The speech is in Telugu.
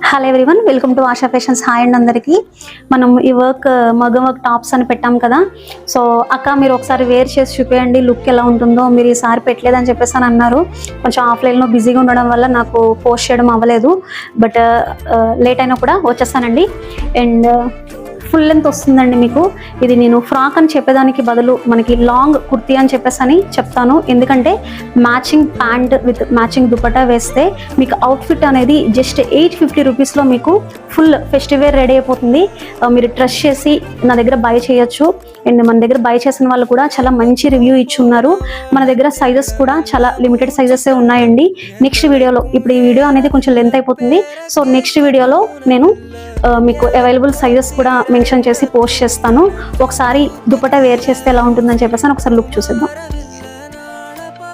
Hello everyone, welcome to ASHA fashions. Hi అండి అందరికీ. మనం ఈ మగ్గం వర్క్ టాప్స్ అని పెట్టాం కదా. సో అక్క మీరు ఒకసారి వేర్ చేసి చూపించండి, లుక్ ఎలా ఉంటుందో. మీరు ఈసారి పెట్టలేదని చెప్పేసి అని అన్నారు. కొంచెం ఆఫ్లైన్లో బిజీగా ఉండడం వల్ల నాకు పోస్ట్ చేయడం అవ్వలేదు. బట్ లేట్ అయినా కూడా వచ్చేస్తానండి. అండ్ ఫుల్ లెంత్ వస్తుందండి మీకు. ఇది నేను ఫ్రాక్ అని చెప్పేదానికి బదులు మనకి లాంగ్ కుర్తీ అని చెప్పేసి అని చెప్తాను. ఎందుకంటే matching pant with matching dupatta వేస్తే మీకు అవుట్ఫిట్ అనేది జస్ట్ 850 రూపీస్లో మీకు ఫుల్ ఫెస్టివేర్ రెడీ అయిపోతుంది. మీరు ట్రస్ట్ చేసి నా దగ్గర బై చేయొచ్చు. అండ్ మన దగ్గర బై చేసిన వాళ్ళు కూడా చాలా మంచి రివ్యూ ఇచ్చున్నారు. మన దగ్గర సైజెస్ కూడా చాలా లిమిటెడ్ సైజెస్ ఉన్నాయండి. నెక్స్ట్ వీడియోలో, ఇప్పుడు ఈ వీడియో అనేది కొంచెం లెంత్ అయిపోతుంది. సో నెక్స్ట్ వీడియోలో నేను మీకు అవైలబుల్ సైజెస్ కూడా మెన్షన్ చేసి పోస్ట్ చేస్తాను. ఒకసారి దుపట్టా వేర్ చేస్తే ఎలా ఉంటుందని చెప్పేసి ఒకసారి లుక్ చూసేద్దాం.